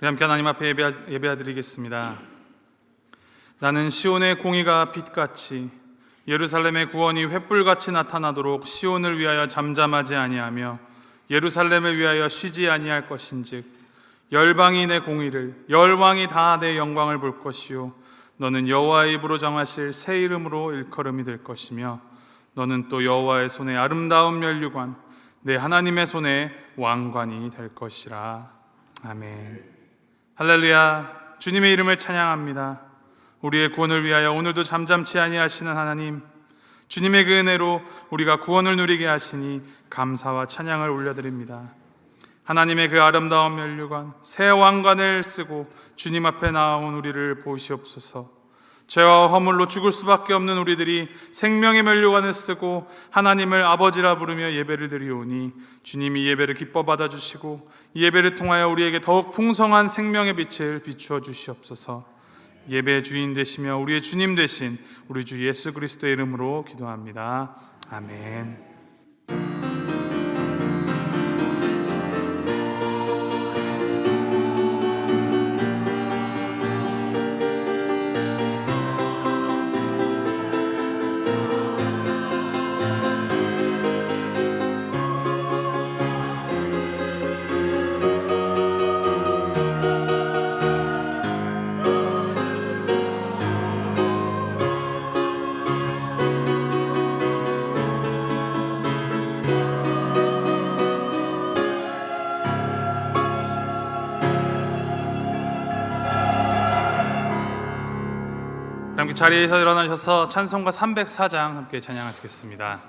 우리 함께 하나님 앞에 예배드리겠습니다. 나는 시온의 공의가 빛같이 예루살렘의 구원이 횃불같이 나타나도록 시온을 위하여 잠잠하지 아니하며 예루살렘을 위하여 쉬지 아니할 것인즉 열방이 내 공의를 열왕이 다 내 영광을 볼 것이요 너는 여호와의 입으로 정하실 새 이름으로 일컬음이 될 것이며 너는 또 여호와의 손에 아름다운 면류관 내 하나님의 손에 왕관이 될 것이라. 아멘. 할렐루야. 주님의 이름을 찬양합니다. 우리의 구원을 위하여 오늘도 잠잠치 아니하시는 하나님, 주님의 그 은혜로 우리가 구원을 누리게 하시니 감사와 찬양을 올려드립니다. 하나님의 그 아름다운 면류관 새 왕관을 쓰고 주님 앞에 나온 우리를 보시옵소서. 죄와 허물로 죽을 수밖에 없는 우리들이 생명의 면류관을 쓰고 하나님을 아버지라 부르며 예배를 드리오니 주님이 예배를 기뻐 받아주시고 이 예배를 통하여 우리에게 더욱 풍성한 생명의 빛을 비추어 주시옵소서. 예배의 주인 되시며 우리의 주님 되신 우리 주 예수 그리스도의 이름으로 기도합니다. 아멘. 함께 자리에서 일어나셔서 찬송가 304장 함께 찬양하시겠습니다.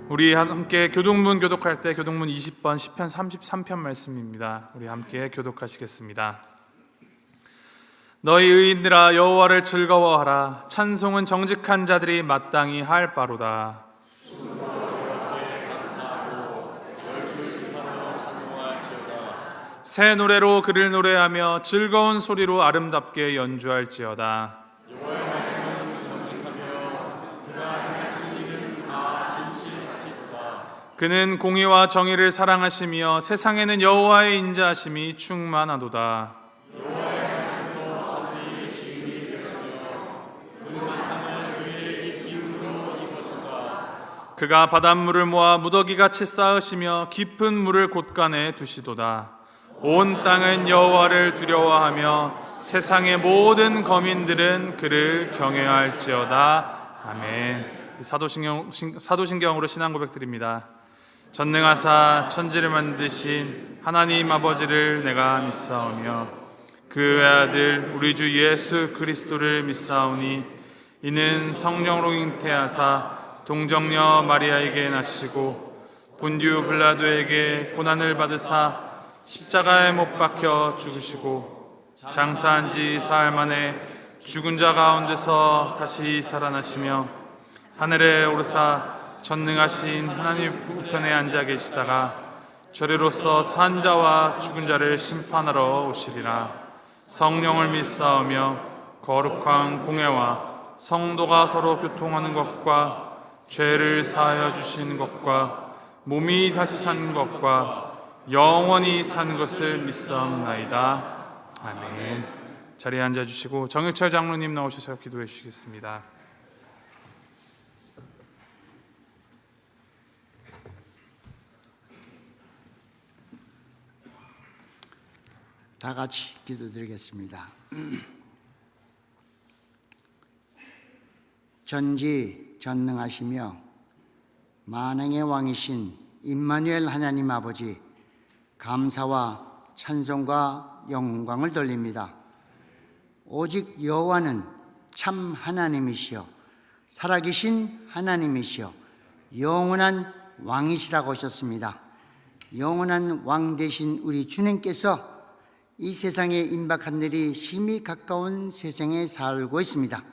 우리 함께 교동문 교독할 때 교동문 20번 시편 33편 말씀입니다. 우리 함께 교독하시겠습니다. 너희 의인들아 여호와를 즐거워하라. 찬송은 정직한 자들이 마땅히 할 바로다. 새 노래로 그를 노래하며 즐거운 소리로 아름답게 연주할지어다. 그는 공의와 정의를 사랑하시며 세상에는 여호와의 인자하심이 충만하도다. 그가 바닷물을 모아 무더기같이 쌓으시며 깊은 물을 곳간에 두시도다. 온 땅은 여호와를 두려워하며 세상의 모든 거민들은 그를 경외할지어다. 아멘. 사도신경으로 신앙 고백드립니다. 전능하사 천지를 만드신 하나님 아버지를 내가 믿사오며 그 외아들 우리 주 예수 그리스도를 믿사오니 이는 성령으로 잉태하사 동정녀 마리아에게 나시고 본디오 빌라도에게 고난을 받으사 십자가에 못 박혀 죽으시고 장사한 지 사흘 만에 죽은 자 가운데서 다시 살아나시며 하늘에 오르사 전능하신 하나님 우편에 앉아 계시다가 저리로서 산 자와 죽은 자를 심판하러 오시리라. 성령을 믿사오며 거룩한 공회와 성도가 서로 교통하는 것과 죄를 사하여 주시는 것과 몸이 다시 사는 것과 영원히 사는 것을 믿사옵나이다. 아멘. 자리에 앉아주시고 정일철 장로님 나오셔서 기도해 주시겠습니다. 다 같이 기도드리겠습니다. 전지전능하시며 만행의 왕이신 임마누엘 하나님 아버지, 감사와 찬송과 영광을 돌립니다. 오직 여호와는 참 하나님이시여 살아계신 하나님이시여 영원한 왕이시라고 하셨습니다. 영원한 왕 되신 우리 주님께서 이 세상에 임박한 날이 심히 가까운 세상에 살고 있습니다.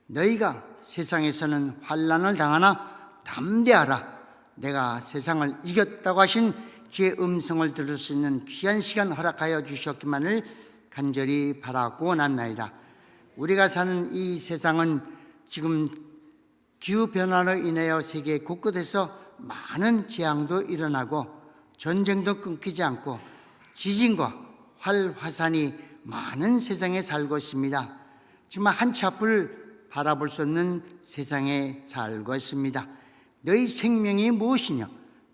너희가 세상에서는 환난을 당하나 담대하라. 내가 세상을 이겼다고 하신 주의 음성을 들을 수 있는 귀한 시간 허락하여 주셨기만을 간절히 바라고 원하나이다. 우리가 사는 이 세상은 지금 기후변화로 인하여 세계 곳곳에서 많은 재앙도 일어나고 전쟁도 끊기지 않고 지진과 활화산이 많은 세상에 살고 있습니다. 정말 한치 앞을 바라볼 수 없는 세상에 살고 있습니다. 너희 생명이 무엇이냐?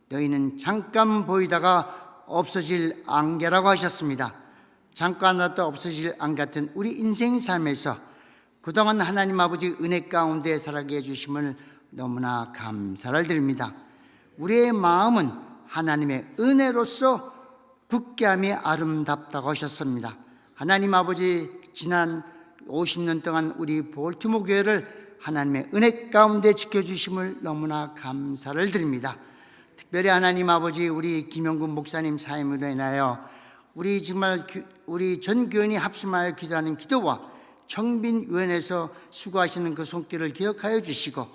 너희는 잠깐 보이다가 없어질 안개라고 하셨습니다. 잠깐 나도 없어질 안 같은 우리 인생 삶에서 그동안 하나님 아버지 은혜 가운데 살아게 해주심을 너무나 감사를 드립니다. 우리의 마음은 하나님의 은혜로서 굳게함이 아름답다고 하셨습니다. 하나님 아버지 지난 50년 동안 우리 볼티모 교회를 하나님의 은혜 가운데 지켜주심을 너무나 감사를 드립니다. 특별히 하나님 아버지 우리 김영근 목사님 사임으로 인하여 우리 정말 우리 전 교인이 합심하여 기도하는 기도와 청빈위원회에서 수고하시는 그 손길을 기억하여 주시고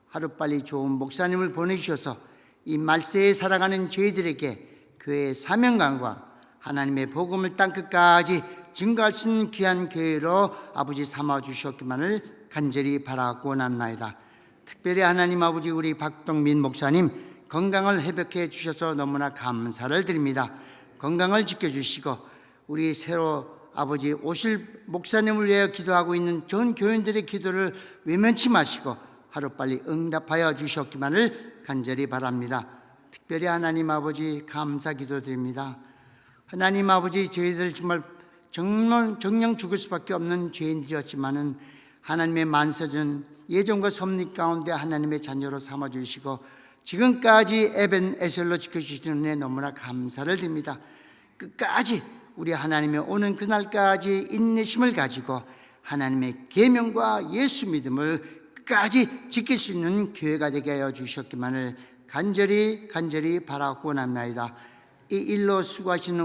하루빨리 좋은 목사님을 보내주셔서 이 말세에 살아가는 저희들에게 교회의 사명감과 하나님의 복음을 땅끝까지 증거할 수 있는 귀한 교회로 아버지 삼아주셨기만을 간절히 바라고 원합니다. 특별히 하나님 아버지 우리 박동민 목사님 건강을 회복해 주셔서 너무나 감사를 드립니다. 건강을 지켜주시고 우리 새로 아버지 오실 목사님을 위해 기도하고 있는 전 교인들의 기도를 외면치 마시고 하루빨리 응답하여 주셨기만을 간절히 바랍니다. 특별히 하나님 아버지 감사 기도드립니다. 하나님 아버지 저희들 정령 죽을 수밖에 없는 죄인들이었지만은 하나님의 만세전 예정과 섭리 가운데 하나님의 자녀로 삼아주시고 지금까지 에벤에셀로 지켜주시는 은혜 너무나 감사를 드립니다. 끝까지 우리 하나님의 오는 그날까지 인내심을 가지고 하나님의 계명과 예수 믿음을 끝까지 지킬 수 있는 교회가 되게 하여 주셨기만을 간절히 바라고 원합니다. 이 일로 수고하시는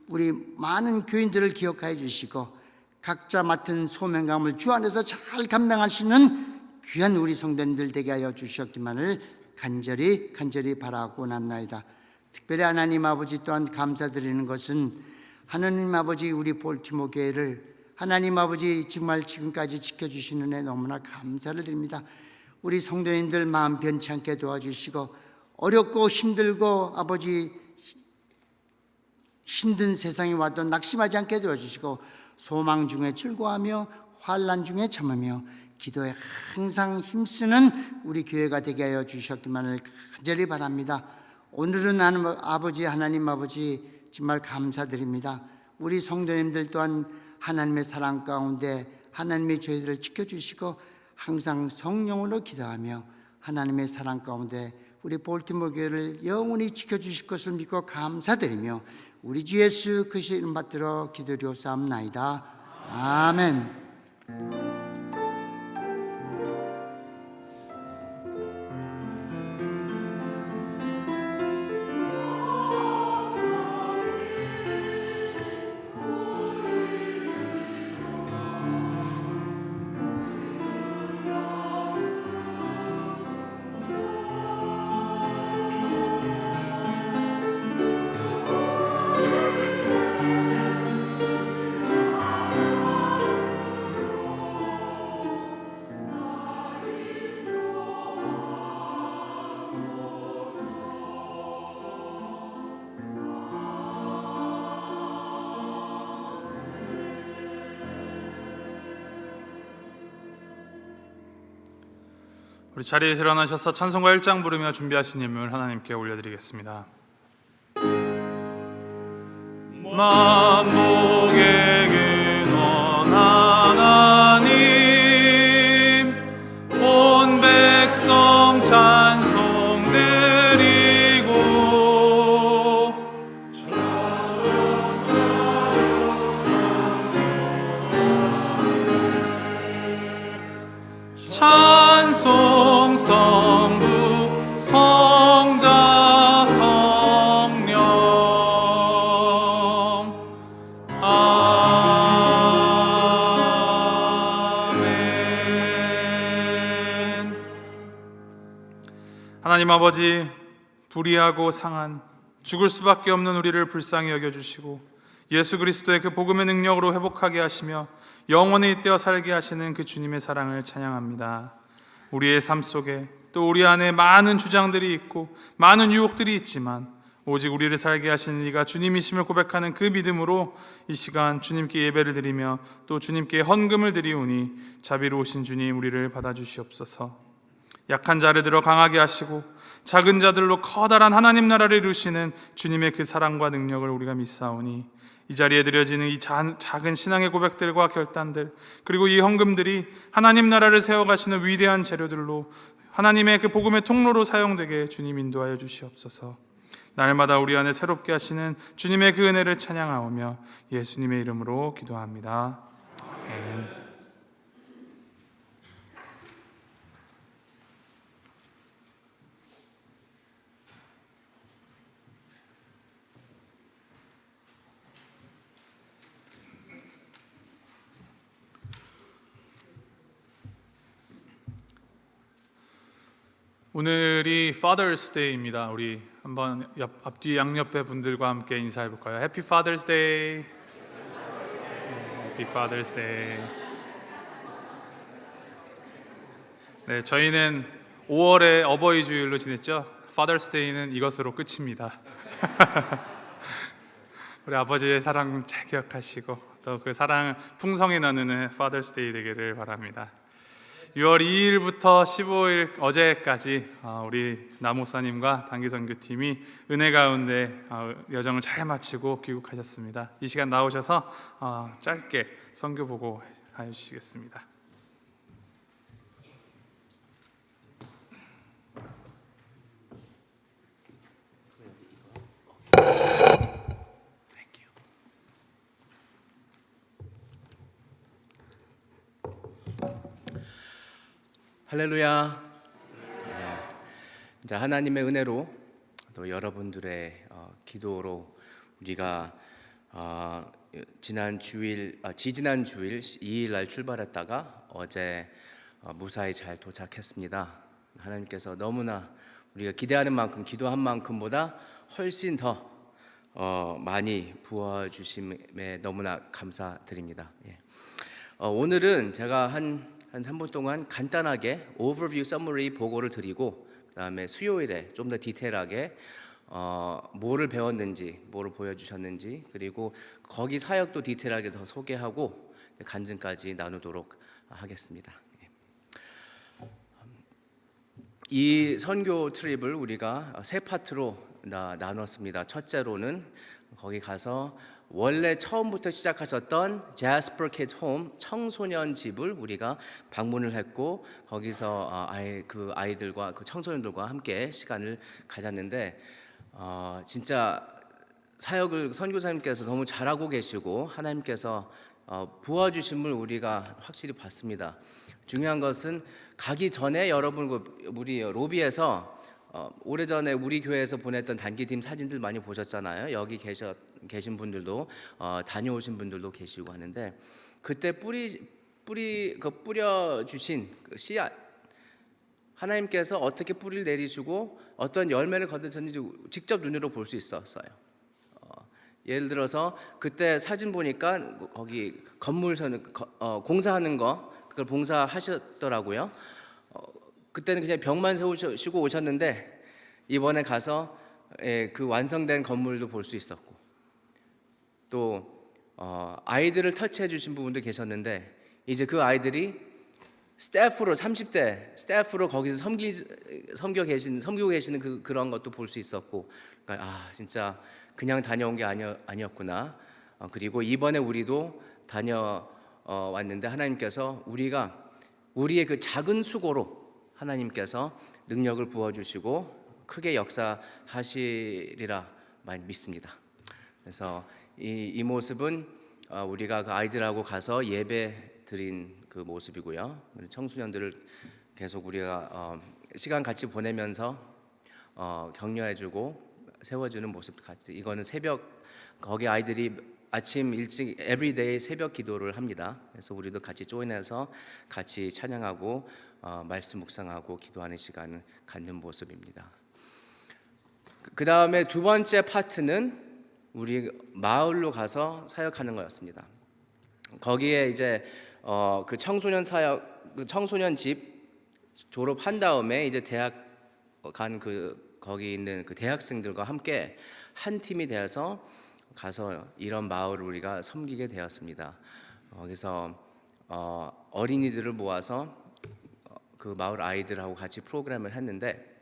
우리 많은 교인들을 기억하여 주시고 각자 맡은 소명감을 주 안에서 잘 감당하시는 귀한 우리 성도님들 되게 하여 주셨기만을 간절히 바라고 원합니다. 특별히 하나님 아버지 또한 감사드리는 것은 하나님 아버지 우리 볼티모 교회를 하나님 아버지 정말 지금까지 지켜주시는 은혜 너무나 감사를 드립니다. 우리 성도님들 마음 변치 않게 도와주시고 어렵고 힘들고 아버지 힘든 세상이 와도 낙심하지 않게 도와주시고 소망 중에 즐거워하며 환난 중에 참으며 기도에 항상 힘쓰는 우리 교회가 되게 하여 주셨기만을 간절히 바랍니다. 오늘은 하나님 아버지 정말 감사드립니다. 우리 성도님들 또한 하나님의 사랑 가운데 하나님이 저희들을 지켜주시고 항상 성령으로 기도하며 하나님의 사랑 가운데 우리 볼티모 교회를 영원히 지켜주실 것을 믿고 감사드리며 우리 주 예수 그리스도의 이름 받들어 기도드리옵사옵나이다. 아멘. 우리 자리에서 일어나셔서 찬송가 1장 부르며 준비하신 예물 하나님께 올려드리겠습니다. 만복의 근원 하나님 온 백성 찬송 드리고 찬송 성부 성자 성령 아멘. 하나님 아버지, 불의하고 상한 죽을 수밖에 없는 우리를 불쌍히 여겨주시고 예수 그리스도의 그 복음의 능력으로 회복하게 하시며 영원히 잇대어 살게 하시는 그 주님의 사랑을 찬양합니다. 우리의 삶 속에 또 우리 안에 많은 주장들이 있고 많은 유혹들이 있지만 오직 우리를 살게 하시는 이가 주님이심을 고백하는 그 믿음으로 이 시간 주님께 예배를 드리며 또 주님께 헌금을 드리오니 자비로우신 주님 우리를 받아주시옵소서. 약한 자를 들어 강하게 하시고 작은 자들로 커다란 하나님 나라를 이루시는 주님의 그 사랑과 능력을 우리가 믿사오니 이 자리에 드려지는 이 작은 신앙의 고백들과 결단들 그리고 이 헌금들이 하나님 나라를 세워가시는 위대한 재료들로 하나님의 그 복음의 통로로 사용되게 주님 인도하여 주시옵소서. 날마다 우리 안에 새롭게 하시는 주님의 그 은혜를 찬양하오며 예수님의 이름으로 기도합니다. 아멘. 오늘이 Father's Day입니다. 우리 한번 앞뒤 양옆에 분들과 함께 인사해 볼까요? Happy Father's Day. Happy Father's Day. 네, 저희는 5월에 어버이 주일로 지냈죠. Father's Day는 이것으로 끝입니다. 우리 아버지의 사랑 잘 기억하시고 또 그 사랑을 풍성히 나누는 Father's Day 되기를 바랍니다. 6월 2일부터 15일 어제까지 우리 나목사님과 단기선교팀이 은혜 가운데 여정을 잘 마치고 귀국하셨습니다. 이 시간 나오셔서 짧게 선교 보고 해주시겠습니다. 할렐루야. 자, 하나님의 은혜로 또 여러분들의 기도로 우리가 지지난 주일 2일 날 출발했다가 어제 무사히 잘 도착했습니다. 하나님께서 너무나 우리가 기대하는 만큼 기도한 만큼보다 훨씬 더 많이 부어주심에 너무나 감사드립니다. 오늘은 제가 한 3분 동안 간단하게 오버뷰 서머리 보고를 드리고 그다음에 수요일에 좀 더 디테일하게 뭐를 배웠는지, 뭐를 보여주셨는지, 그리고 거기 사역도 디테일하게 더 소개하고 간증까지 나누도록 하겠습니다. 이 선교 트립을 우리가 세 파트로 나눴습니다. 첫째로는 거기 가서 원래 처음부터 시작하셨던 제스퍼 키즈 홈 청소년 집을 우리가 방문을 했고 거기서 아이들과 그 청소년들과 함께 시간을 가졌는데 진짜 사역을 선교사님께서 너무 잘하고 계시고 하나님께서 부어주심을 우리가 확실히 봤습니다. 중요한 것은 가기 전에 여러분 우리 로비에서 오래전에 우리 교회에서 보냈던 단기팀 사진들 많이 보셨잖아요. 여기 계신 분들도 다녀오신 분들도 계시고 하는데 그때 뿌려주신 그 씨앗 하나님께서 어떻게 뿌리를 내리시고 어떤 열매를 거두셨는지 직접 눈으로 볼 수 있었어요. 예를 들어서 그때 사진 보니까 거기 건물 공사하는 거 그걸 봉사하셨더라고요. 그때는 그냥 벽만 세우시고 오셨는데 이번에 가서 그 완성된 건물도 볼 수 있었고 또 아이들을 터치해 주신 부분도 계셨는데 이제 그 아이들이 스태프로 30대 스태프로 거기서 섬기고 계시는 그런 것도 볼 수 있었고 그러니까 진짜 그냥 다녀온 게 아니었구나. 그리고 이번에 우리도 다녀왔는데 하나님께서 우리의 그 작은 수고로 하나님께서 능력을 부어주시고 크게 역사하시리라 많이 믿습니다. 그래서 이 모습은 우리가 그 아이들하고 가서 예배 드린 그 모습이고요. 청소년들을 계속 우리가 시간 같이 보내면서 격려해주고 세워주는 모습 같이 이거는 새벽 거기 아이들이 아침 일찍 에브리데이 새벽 기도를 합니다. 그래서 우리도 같이 조인해서 같이 찬양하고 말씀 묵상하고 기도하는 시간을 갖는 모습입니다. 그 다음에 두 번째 파트는 우리 마을로 가서 사역하는 거였습니다. 거기에 이제 그 청소년 사역, 그 청소년 집 졸업한 다음에 이제 대학 간 거기 있는 그 대학생들과 함께 한 팀이 되어서 가서 이런 마을을 우리가 섬기게 되었습니다. 거기서 어린이들을 모아서 그 마을 아이들하고 같이 프로그램을 했는데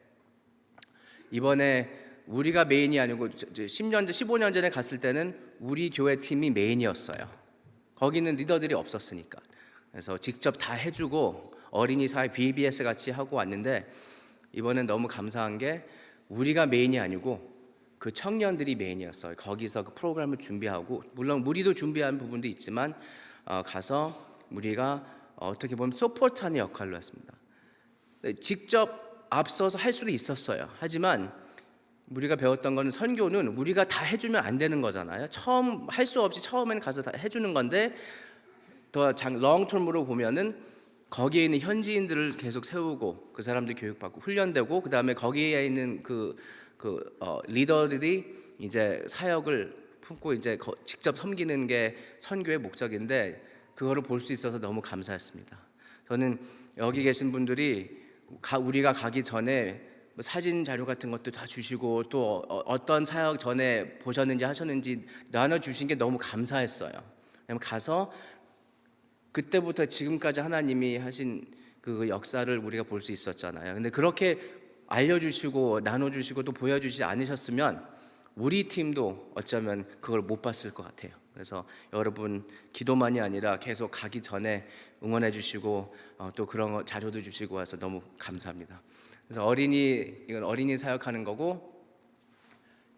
이번에 우리가 메인이 아니고 15년 전에 갔을 때는 우리 교회 팀이 메인이었어요. 거기는 리더들이 없었으니까. 그래서 직접 다 해주고 어린이 사회 BBS 같이 하고 왔는데 이번엔 너무 감사한 게 우리가 메인이 아니고 그 청년들이 메인이었어요. 거기서 그 프로그램을 준비하고 물론 우리도 준비한 부분도 있지만 가서 우리가 어떻게 보면 서포트하는 역할로 했습니다. 직접 앞서서 할 수도 있었어요. 하지만 우리가 배웠던 거는 선교는 우리가 다 해주면 안 되는 거잖아요. 처음 할 수 없이 처음에는 가서 다 해주는 건데 더 롱텀으로 보면은 거기에 있는 현지인들을 계속 세우고 그 사람들 교육받고 훈련되고 그 다음에 거기에 있는 리더들이 이제 사역을 품고 이제 직접 섬기는 게 선교의 목적인데 그거를 볼 수 있어서 너무 감사했습니다. 저는 여기 계신 분들이 우리가 가기 전에 사진 자료 같은 것도 다 주시고 또 어떤 사역 전에 보셨는지 하셨는지 나눠주신 게 너무 감사했어요. 왜냐면 가서 그때부터 지금까지 하나님이 하신 그 역사를 우리가 볼 수 있었잖아요. 근데 그렇게 알려주시고 나눠주시고 또 보여주시지 않으셨으면 우리 팀도 어쩌면 그걸 못 봤을 것 같아요. 그래서 여러분 기도만이 아니라 계속 가기 전에 응원해 주시고 또 그런 거 자료도 주시고 와서 너무 감사합니다. 그래서 이건 어린이 사역하는 거고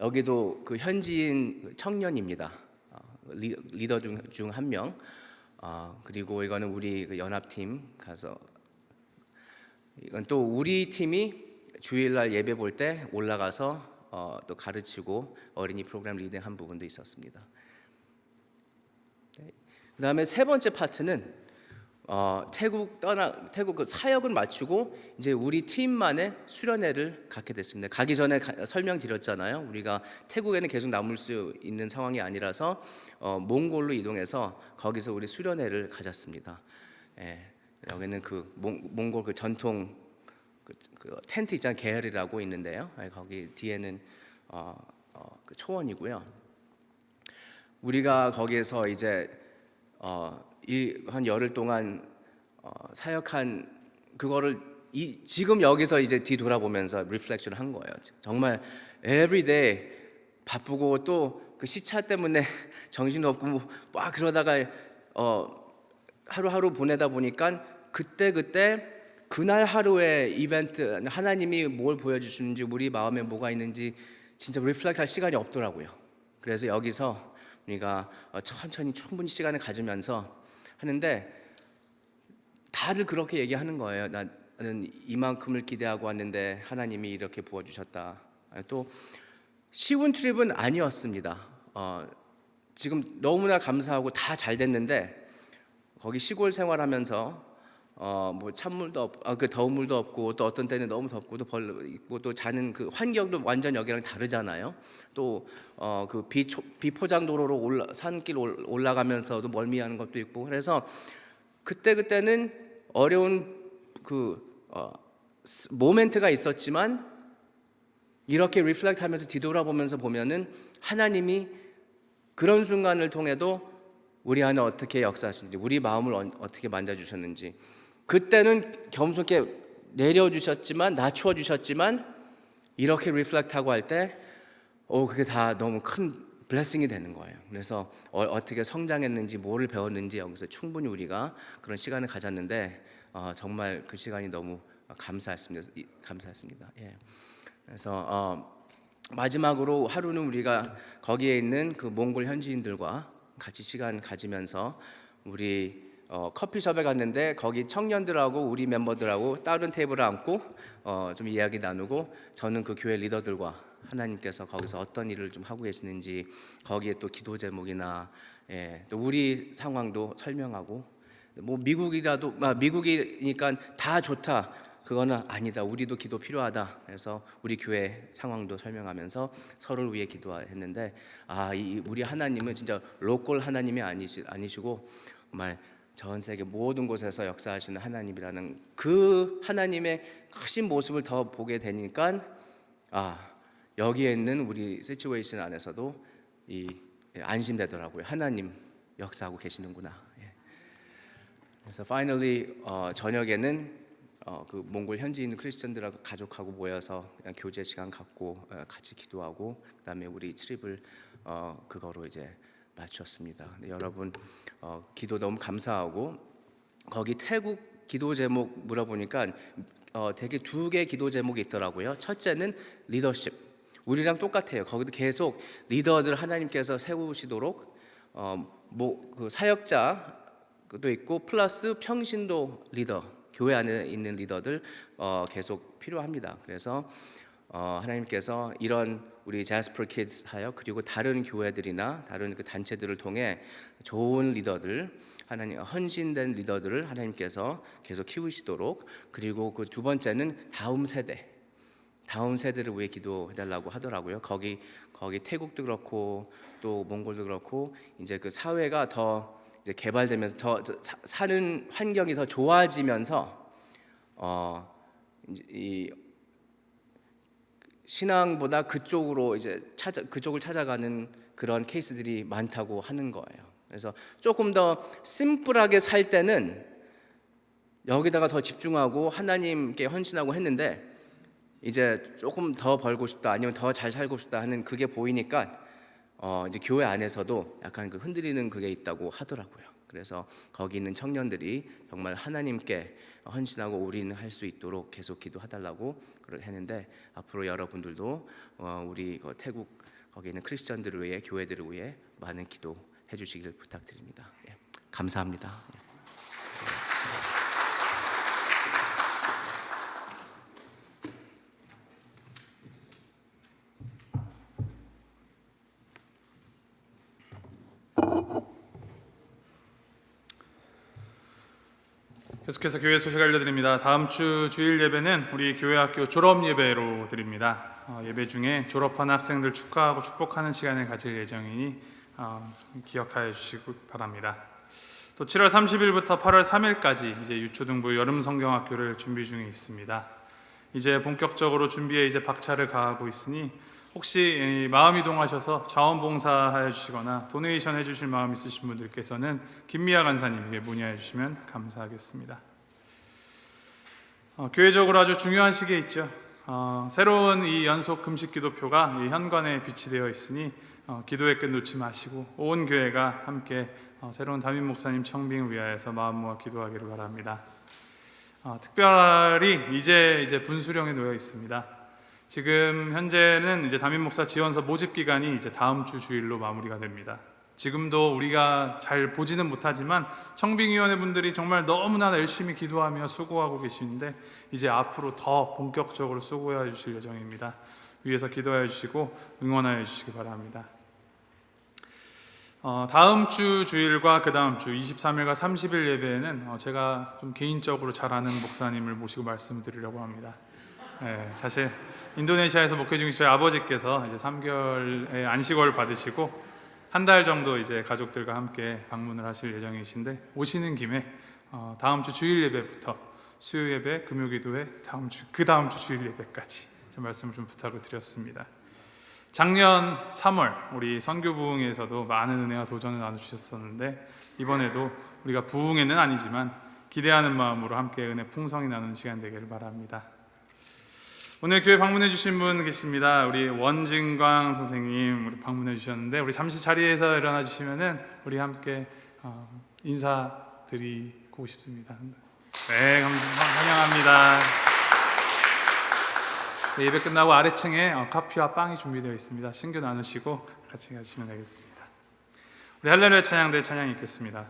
여기도 그 현지인 청년입니다. 리더 중 한 명. 그리고 이거는 우리 그 연합팀 가서 이건 또 우리 팀이 주일날 예배 볼 때 올라가서 또 가르치고 어린이 프로그램 리딩한 부분도 있었습니다. 그다음에 세 번째 파트는 태국 그 사역을 마치고 이제 우리 팀만의 수련회를 갖게 됐습니다. 가기 전에 설명드렸잖아요. 우리가 태국에는 계속 남을 수 있는 상황이 아니라서 몽골로 이동해서 거기서 우리 수련회를 가졌습니다. 여기는 그 몽골 그 전통 그 텐트 있잖아요. 게을이라고 있는데요. 거기 뒤에는 그 초원이고요. 우리가 거기에서 이제 한 열흘 동안 사역한 그거를 지금 여기서 이제 뒤돌아보면서 리플렉션을 한 거예요. 정말 everyday 바쁘고 또 그 시차 때문에 정신도 없고 막 그러다가 하루하루 보내다 보니까 그때 그날 하루의 이벤트, 하나님이 뭘 보여주시는지 우리 마음에 뭐가 있는지 진짜 리플렉트할 시간이 없더라고요. 그래서 여기서 우리가 천천히 충분히 시간을 가지면서 하는데 다들 그렇게 얘기하는 거예요. 나는 이만큼을 기대하고 왔는데 하나님이 이렇게 부어주셨다. 또 쉬운 트립은 아니었습니다. 지금 너무나 감사하고 다 잘 됐는데 거기 시골 생활하면서 뭐 찬물도 없고 그 더운 물도 없고 또 어떤 때는 너무 덥고 또 벌 있고 또 자는 그 환경도 완전 여기랑 다르잖아요. 또 그 비포장 도로로 산길 올라가면서도 멀미하는 것도 있고 그래서 그때는 어려운 그 모멘트가 있었지만 이렇게 리플렉트하면서 뒤돌아보면서 보면은 하나님이 그런 순간을 통해도 우리 안에 어떻게 역사하시는지 우리 마음을 어떻게 만져주셨는지 그때는 겸손하게 내려주셨지만 낮추어 주셨지만 이렇게 리플렉트하고 할 때 그게 다 너무 큰 블레싱이 되는 거예요. 그래서 어떻게 성장했는지 뭐를 배웠는지 여기서 충분히 우리가 그런 시간을 가졌는데 정말 그 시간이 너무 감사했습니다. 예. 그래서 마지막으로 하루는 우리가 거기에 있는 그 몽골 현지인들과 같이 시간 가지면서 우리 커피숍에 갔는데 거기 청년들하고 우리 멤버들하고 다른 테이블에 앉고 좀 이야기 나누고 저는 그 교회 리더들과 하나님께서 거기서 어떤 일을 좀 하고 계시는지 거기에 또 기도 제목이나 또 우리 상황도 설명하고 뭐 미국이니까 다 좋다 그거는 아니다. 우리도 기도 필요하다. 그래서 우리 교회 상황도 설명하면서 서로를 위해 기도했는데 우리 하나님은 진짜 로컬 하나님이 아니시고 정말 전 세계 모든 곳에서 역사하시는 하나님이라는 그 하나님의 크신 모습을 더 보게 되니까 여기에 있는 우리 시츄에이션 안에서도 안심되더라고요. 하나님 역사하고 계시는구나. 그래서 finally 저녁에는 그 몽골 현지인 크리스천들하고 가족하고 모여서 그냥 교제 시간 갖고 같이 기도하고 그다음에 우리 트립을 그거로 이제 마쳤습니다. 여러분 기도 너무 감사하고 거기 태국 기도 제목 물어보니까 되게 두 개 기도 제목이 있더라고요. 첫째는 리더십. 우리랑 똑같아요. 거기도 계속 리더들 하나님께서 세우시도록 그 사역자도 있고 플러스 평신도 리더. 교회 안에 있는 리더들 계속 필요합니다. 그래서 하나님께서 이런 우리 자스퍼 키드스 사역 그리고 다른 교회들이나 다른 그 단체들을 통해 좋은 리더들 하나님 헌신된 리더들을 하나님께서 계속 키우시도록 그리고 그 두 번째는 다음 세대를 위해 기도해달라고 하더라고요. 거기 태국도 그렇고 또 몽골도 그렇고 이제 그 사회가 더 이제 개발되면서 더 사는 환경이 더 좋아지면서 이 신앙보다 그쪽을 찾아가는 그런 케이스들이 많다고 하는 거예요. 그래서 조금 더 심플하게 살 때는 여기다가 더 집중하고 하나님께 헌신하고 했는데 이제 조금 더 벌고 싶다 아니면 더 잘 살고 싶다 하는 그게 보이니까 이제 교회 안에서도 약간 그 흔들리는 그게 있다고 하더라고요. 그래서 거기 있는 청년들이 정말 하나님께 헌신하고 올인할 수 있도록 계속 기도해달라고 했는데 앞으로 여러분들도 우리 태국 거기 있는 크리스천들을 위해 교회들을 위해 많은 기도해 주시길 부탁드립니다. 감사합니다. 계속해서 교회 소식 알려드립니다. 다음 주 주일 예배는 우리 교회학교 졸업 예배로 드립니다. 예배 중에 졸업한 학생들 축하하고 축복하는 시간을 가질 예정이니 기억하여 주시기 바랍니다. 또 7월 30일부터 8월 3일까지 이제 유초등부 여름 성경학교를 준비 중에 있습니다. 이제 본격적으로 준비에 이제 박차를 가하고 있으니 혹시 마음이 동하셔서 자원봉사하여 주시거나 도네이션 해주실 마음 있으신 분들께서는 김미아 간사님에게 문의하여 주시면 감사하겠습니다. 교회적으로 아주 중요한 시기에 있죠. 새로운 이 연속 금식 기도표가 이 현관에 비치되어 있으니 기도의 끝 놓지 마시고 온 교회가 함께 새로운 담임 목사님 청빙을 위하여서 마음 모아 기도하기를 바랍니다. 특별히 이제 분수령에 놓여 있습니다. 지금 현재는 이제 담임 목사 지원서 모집 기간이 이제 다음 주 주일로 마무리가 됩니다. 지금도 우리가 잘 보지는 못하지만 청빙위원회 분들이 정말 너무나 열심히 기도하며 수고하고 계시는데 이제 앞으로 더 본격적으로 수고해 주실 예정입니다. 위에서 기도해 주시고 응원하여 주시기 바랍니다. 다음 주 주일과 그 다음 주 23일과 30일 예배에는 제가 좀 개인적으로 잘 아는 목사님을 모시고 말씀드리려고 합니다. 사실 인도네시아에서 목회 중이신 저희 아버지께서 이제 3개월의 안식을 받으시고 한 달 정도 이제 가족들과 함께 방문을 하실 예정이신데 오시는 김에 다음 주 주일 예배부터 수요 예배, 금요 기도회, 그 다음 주 주일 예배까지 제 말씀을 좀 부탁을 드렸습니다. 작년 3월 우리 선교 부흥에서도 많은 은혜와 도전을 나눠주셨었는데 이번에도 우리가 부흥회는 아니지만 기대하는 마음으로 함께 은혜 풍성히 나누는 시간 되기를 바랍니다. 오늘 교회 방문해 주신 분 계십니다. 우리 원진광 선생님 우리 방문해 주셨는데 우리 잠시 자리에서 일어나 주시면은 우리 함께 인사드리고 싶습니다. 네, 환영합니다. 네, 예배 끝나고 아래층에 커피와 빵이 준비되어 있습니다. 신교 나누시고 같이 가시면 되겠습니다. 우리 할렐루야 찬양대 찬양 읽겠습니다.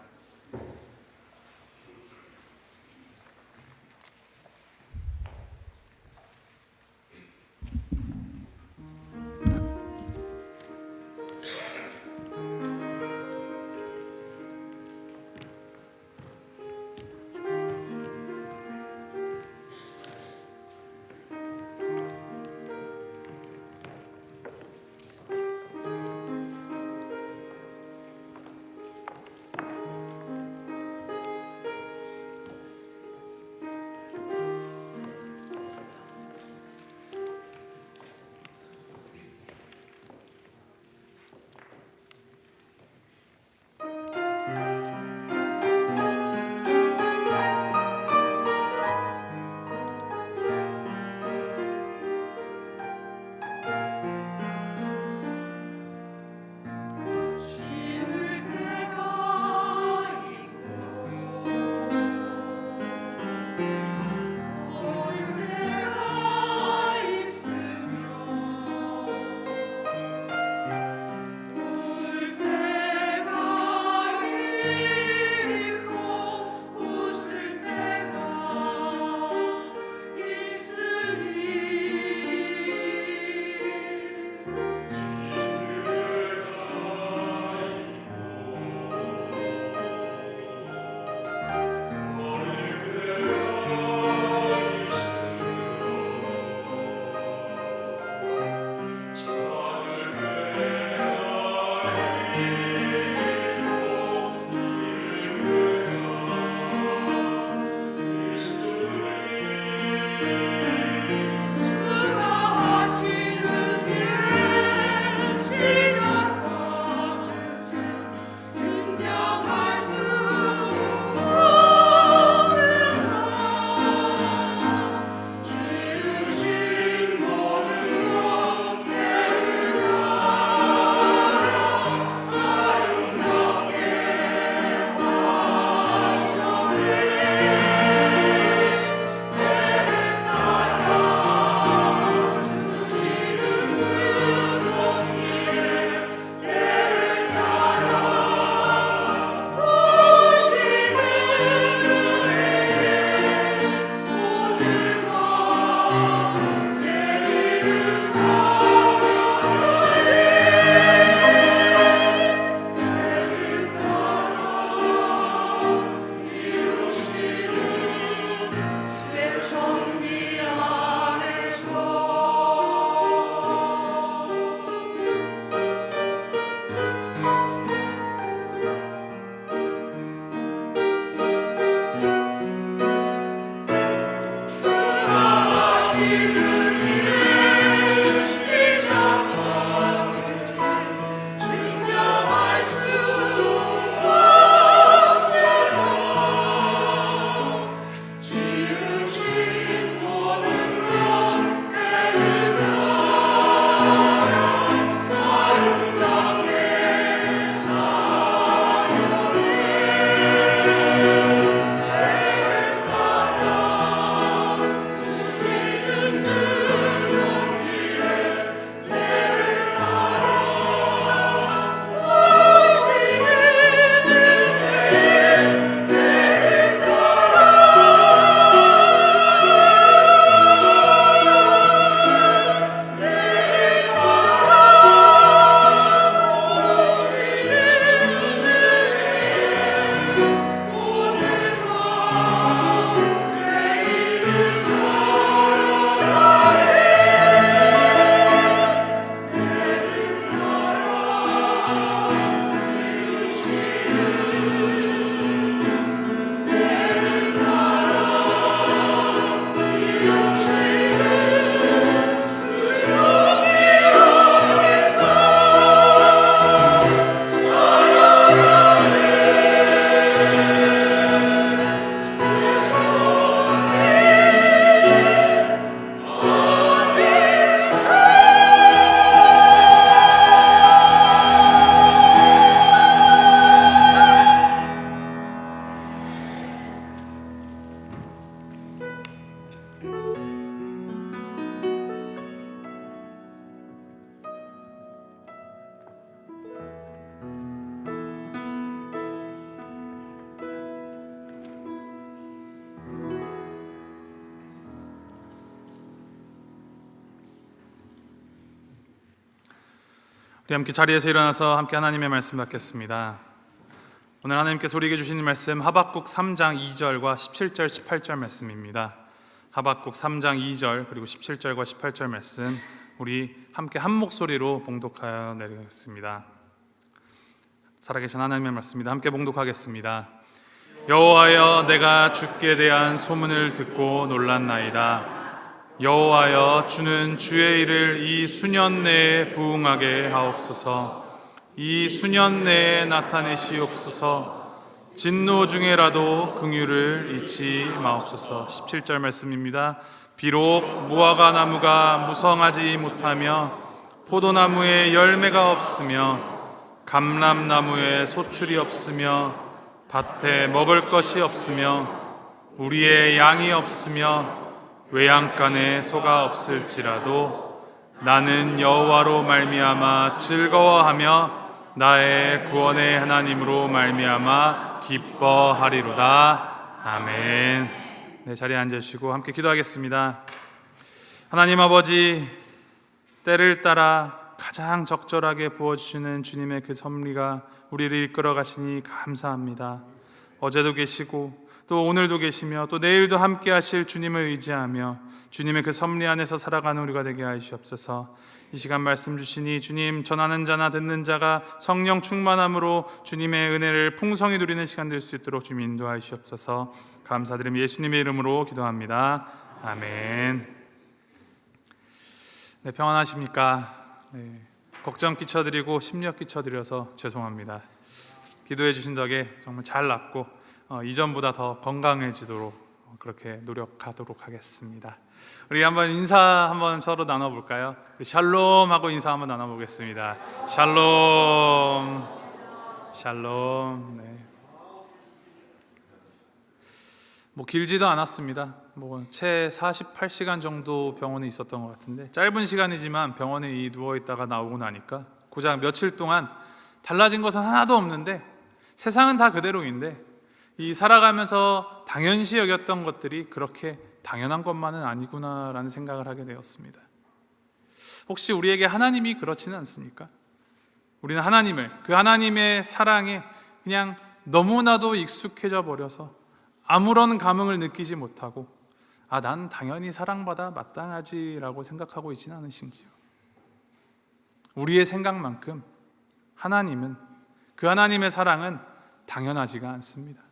우리 함께 자리에서 일어나서 함께 하나님의 말씀 받겠습니다. 오늘 하나님께서 우리에게 주시는 말씀 하박국 3장 2절과 17절 18절 말씀입니다. 하박국 3장 2절 그리고 17절과 18절 말씀 우리 함께 한 목소리로 봉독하여 내리겠습니다. 살아계신 하나님의 말씀입니다. 함께 봉독하겠습니다. 여호와여, 내가 주께 대한 소문을 듣고 놀랐나이다. 여호와여, 주는 주의 일을 이 수년 내에 부응하게 하옵소서. 이 수년 내에 나타내시옵소서. 진노 중에라도 긍휼을 잊지 마옵소서. 17절 말씀입니다. 비록 무화과 나무가 무성하지 못하며 포도나무에 열매가 없으며 감람나무에 소출이 없으며 밭에 먹을 것이 없으며 우리의 양이 없으며 외양간에 소가 없을지라도 나는 여호와로 말미암아 즐거워하며 나의 구원의 하나님으로 말미암아 기뻐하리로다. 아멘. 네, 자리에 앉으시고 함께 기도하겠습니다. 하나님 아버지, 때를 따라 가장 적절하게 부어주시는 주님의 그 섭리가 우리를 이끌어 가시니 감사합니다. 어제도 계시고 또 오늘도 계시며 또 내일도 함께 하실 주님을 의지하며 주님의 그 섭리 안에서 살아가는 우리가 되게 하시옵소서. 이 시간 말씀 주시니 주님, 전하는 자나 듣는 자가 성령 충만함으로 주님의 은혜를 풍성히 누리는 시간 될 수 있도록 주님 인도하시옵소서. 감사드리며 예수님의 이름으로 기도합니다. 아멘. 네, 평안하십니까? 네, 걱정 끼쳐드리고 심력 끼쳐드려서 죄송합니다. 기도해 주신 덕에 정말 잘 낫고 이전보다 더 건강해지도록 그렇게 노력하도록 하겠습니다. 우리 한번 인사 한번 서로 나눠볼까요? 샬롬 하고 인사 한번 나눠보겠습니다. 샬롬, 샬롬. 네. 뭐 길지도 않았습니다. 채 48시간 정도 병원에 있었던 것 같은데, 짧은 시간이지만 병원에 누워 있다가 나오고 나니까 고작 며칠 동안 달라진 것은 하나도 없는데 세상은 다 그대로인데 이 살아가면서 당연시 여겼던 것들이 그렇게 당연한 것만은 아니구나라는 생각을 하게 되었습니다. 혹시 우리에게 하나님이 그렇지는 않습니까? 우리는 하나님을, 그 하나님의 사랑에 그냥 너무나도 익숙해져 버려서 아무런 감흥을 느끼지 못하고 난 당연히 사랑받아 마땅하지라고 생각하고 있지는 않으신지요? 우리의 생각만큼 하나님은, 그 하나님의 사랑은 당연하지가 않습니다.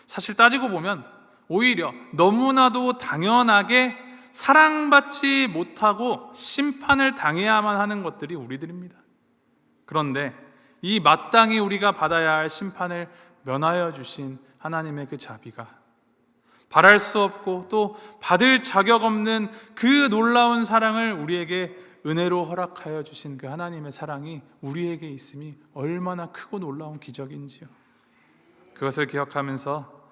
사실 따지고 보면 오히려 너무나도 당연하게 사랑받지 못하고 심판을 당해야만 하는 것들이 우리들입니다. 그런데 이 마땅히 우리가 받아야 할 심판을 면하여 주신 하나님의 그 자비가, 바랄 수 없고 또 받을 자격 없는 그 놀라운 사랑을 우리에게 은혜로 허락하여 주신 그 하나님의 사랑이 우리에게 있음이 얼마나 크고 놀라운 기적인지요. 그것을 기억하면서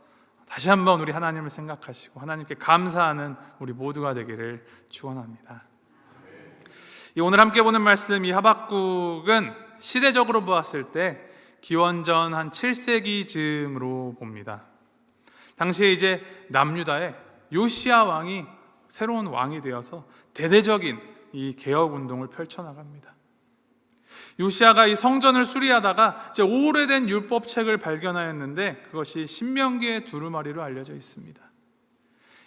다시 한번 우리 하나님을 생각하시고 하나님께 감사하는 우리 모두가 되기를 축원합니다. 오늘 함께 보는 말씀, 이 하박국은 시대적으로 보았을 때 기원전 한 7세기 즈음으로 봅니다. 당시에 이제 남유다에 요시야 왕이 새로운 왕이 되어서 대대적인 이 개혁 운동을 펼쳐나갑니다. 요시야가 이 성전을 수리하다가 이제 오래된 율법책을 발견하였는데 그것이 신명기의 두루마리로 알려져 있습니다.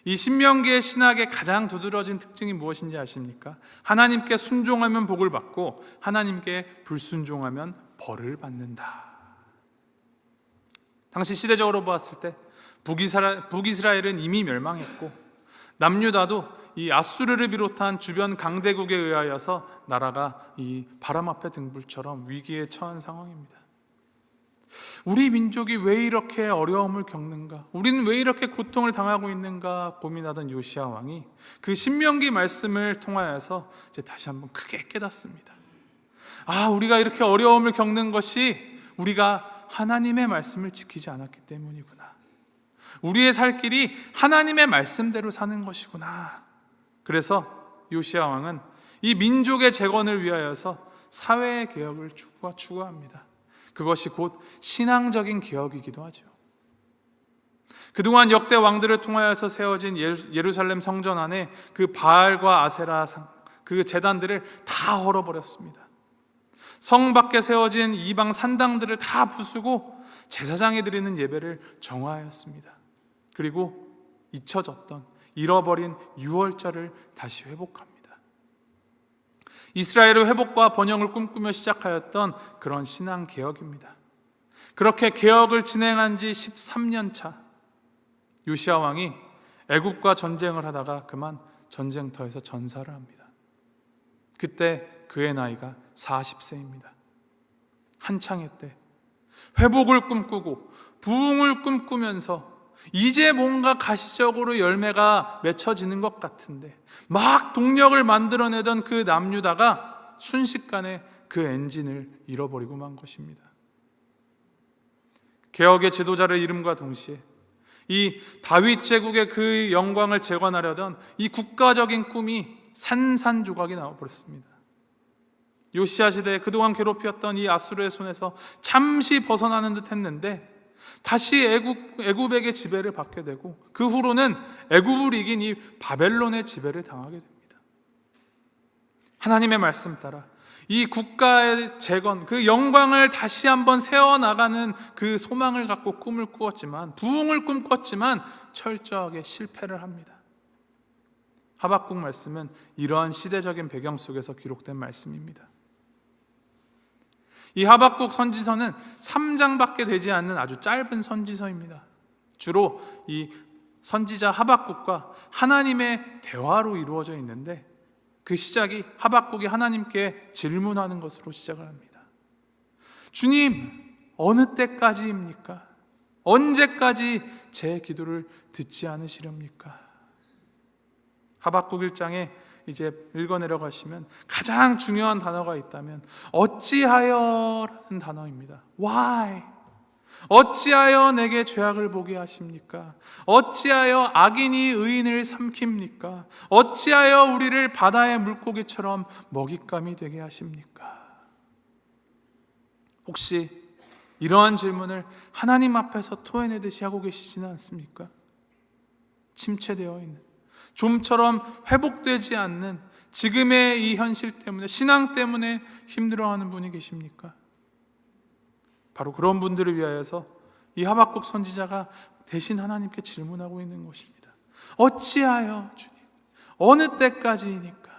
이 신명기의 신학의 가장 두드러진 특징이 무엇인지 아십니까? 하나님께 순종하면 복을 받고 하나님께 불순종하면 벌을 받는다. 당시 시대적으로 보았을 때 북이스라엘은 이미 멸망했고 남유다도 이 아수르를 비롯한 주변 강대국에 의하여서 나라가 이 바람 앞에 등불처럼 위기에 처한 상황입니다. 우리 민족이 왜 이렇게 어려움을 겪는가? 우리는 왜 이렇게 고통을 당하고 있는가? 고민하던 요시야 왕이 그 신명기 말씀을 통하여서 이제 다시 한번 크게 깨닫습니다. 우리가 이렇게 어려움을 겪는 것이 우리가 하나님의 말씀을 지키지 않았기 때문이구나. 우리의 살 길이 하나님의 말씀대로 사는 것이구나. 그래서 요시야 왕은 이 민족의 재건을 위하여서 사회의 개혁을 추구합니다. 그것이 곧 신앙적인 개혁이기도 하죠. 그동안 역대 왕들을 통하여서 세워진 예루살렘 성전 안에 그 바알과 아세라 그 제단들을 다 헐어버렸습니다. 성 밖에 세워진 이방 산당들을 다 부수고 제사장이 드리는 예배를 정화하였습니다. 그리고 잊혀졌던, 잃어버린 유월절을 다시 회복합니다. 이스라엘의 회복과 번영을 꿈꾸며 시작하였던 그런 신앙 개혁입니다. 그렇게 개혁을 진행한 지 13년 차, 요시야 왕이 애굽과 전쟁을 하다가 그만 전쟁터에서 전사를 합니다. 그때 그의 나이가 40세입니다. 한창의 때 회복을 꿈꾸고 부흥을 꿈꾸면서 이제 뭔가 가시적으로 열매가 맺혀지는 것 같은데 막 동력을 만들어내던 그 남유다가 순식간에 그 엔진을 잃어버리고 만 것입니다. 개혁의 지도자를 이름과 동시에 이 다윗 제국의 그 영광을 재건하려던 이 국가적인 꿈이 산산조각이 나와버렸습니다. 요시야 시대에 그동안 괴롭혔던 이 아수르의 손에서 잠시 벗어나는 듯 했는데 다시 애굽에게 지배를 받게 되고 그 후로는 애굽을 이긴 이 바벨론의 지배를 당하게 됩니다. 하나님의 말씀 따라 이 국가의 재건, 그 영광을 다시 한번 세워나가는 그 소망을 갖고 꿈을 꾸었지만, 부흥을 꿈꿨지만 철저하게 실패를 합니다. 하박국 말씀은 이러한 시대적인 배경 속에서 기록된 말씀입니다. 이 하박국 선지서는 3장밖에 되지 않는 아주 짧은 선지서입니다. 주로 이 선지자 하박국과 하나님의 대화로 이루어져 있는데 그 시작이 하박국이 하나님께 질문하는 것으로 시작을 합니다. 주님, 어느 때까지입니까? 언제까지 제 기도를 듣지 않으시렵니까? 하박국 1장에 이제 읽어내려가시면 가장 중요한 단어가 있다면 어찌하여라는 단어입니다. Why? 어찌하여 내게 죄악을 보게 하십니까? 어찌하여 악인이 의인을 삼킵니까? 어찌하여 우리를 바다의 물고기처럼 먹잇감이 되게 하십니까? 혹시 이러한 질문을 하나님 앞에서 토해내듯이 하고 계시지는 않습니까? 침체되어 있는, 좀처럼 회복되지 않는 지금의 이 현실 때문에, 신앙 때문에 힘들어하는 분이 계십니까? 바로 그런 분들을 위하여서 이 하박국 선지자가 대신 하나님께 질문하고 있는 것입니다. 어찌하여 주님, 어느 때까지이니까?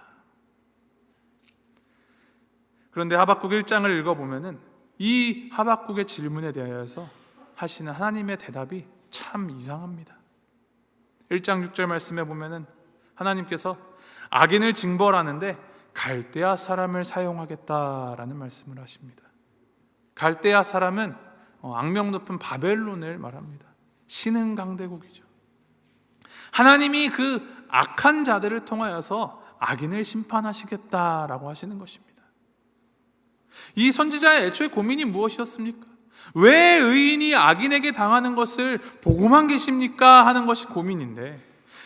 그런데 하박국 1장을 읽어보면은 이 하박국의 질문에 대하여서 하시는 하나님의 대답이 참 이상합니다. 1장 6절 말씀에 보면은 하나님께서 악인을 징벌하는데 갈대아 사람을 사용하겠다라는 말씀을 하십니다. 갈대아 사람은 악명 높은 바벨론을 말합니다. 신흥 강대국이죠. 하나님이 그 악한 자들을 통하여서 악인을 심판하시겠다라고 하시는 것입니다. 이 선지자의 애초에 고민이 무엇이었습니까? 왜 의인이 악인에게 당하는 것을 보고만 계십니까? 하는 것이 고민인데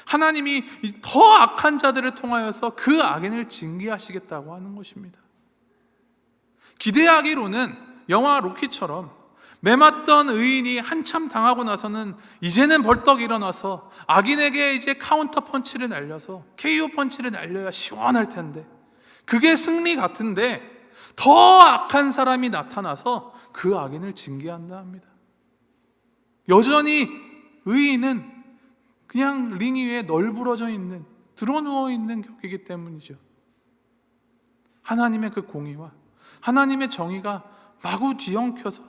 하나님이 더 악한 자들을 통하여서 그 악인을 징계하시겠다고 하는 것입니다. 기대하기로는 영화 로키처럼 매맞던 의인이 한참 당하고 나서는 이제는 벌떡 일어나서 악인에게 이제 카운터 펀치를 날려서 KO 펀치를 날려야 시원할 텐데 그게 승리 같은데 더 악한 사람이 나타나서 그 악인을 징계한다 합니다. 여전히 의인은 그냥 링 위에 널브러져 있는, 드러누워 있는 격이기 때문이죠. 하나님의 그 공의와 하나님의 정의가 마구 뒤엉켜서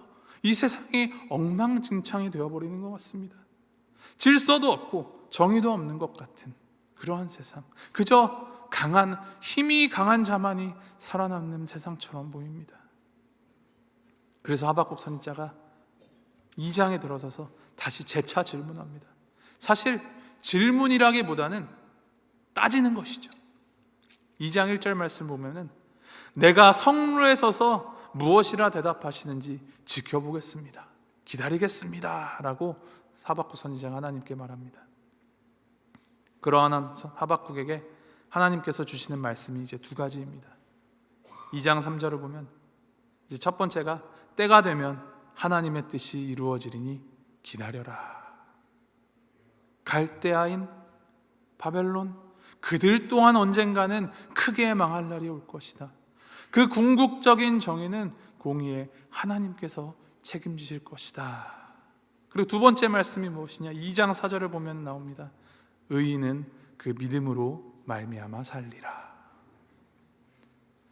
이 세상이 엉망진창이 되어버리는 것 같습니다. 질서도 없고 정의도 없는 것 같은 그러한 세상, 그저 강한, 힘이 강한 자만이 살아남는 세상처럼 보입니다. 그래서 하박국 선지자가 2장에 들어서서 다시 재차 질문합니다. 사실 질문이라기보다는 따지는 것이죠. 2장 1절 말씀 보면은 내가 성루에 서서 무엇이라 대답하시는지 지켜보겠습니다. 기다리겠습니다. 라고 하박국 선지자가 하나님께 말합니다. 그러한 하박국에게 하나님께서 주시는 말씀이 이제 두 가지입니다. 2장 3절을 보면 이제 첫 번째가 때가 되면 하나님의 뜻이 이루어지리니 기다려라. 갈대아인 바벨론, 그들 또한 언젠가는 크게 망할 날이 올 것이다. 그 궁극적인 정의는 공의의 하나님께서 책임지실 것이다. 그리고 두 번째 말씀이 무엇이냐? 2장 4절을 보면 나옵니다. 의인은 그 믿음으로 말미암아 살리라.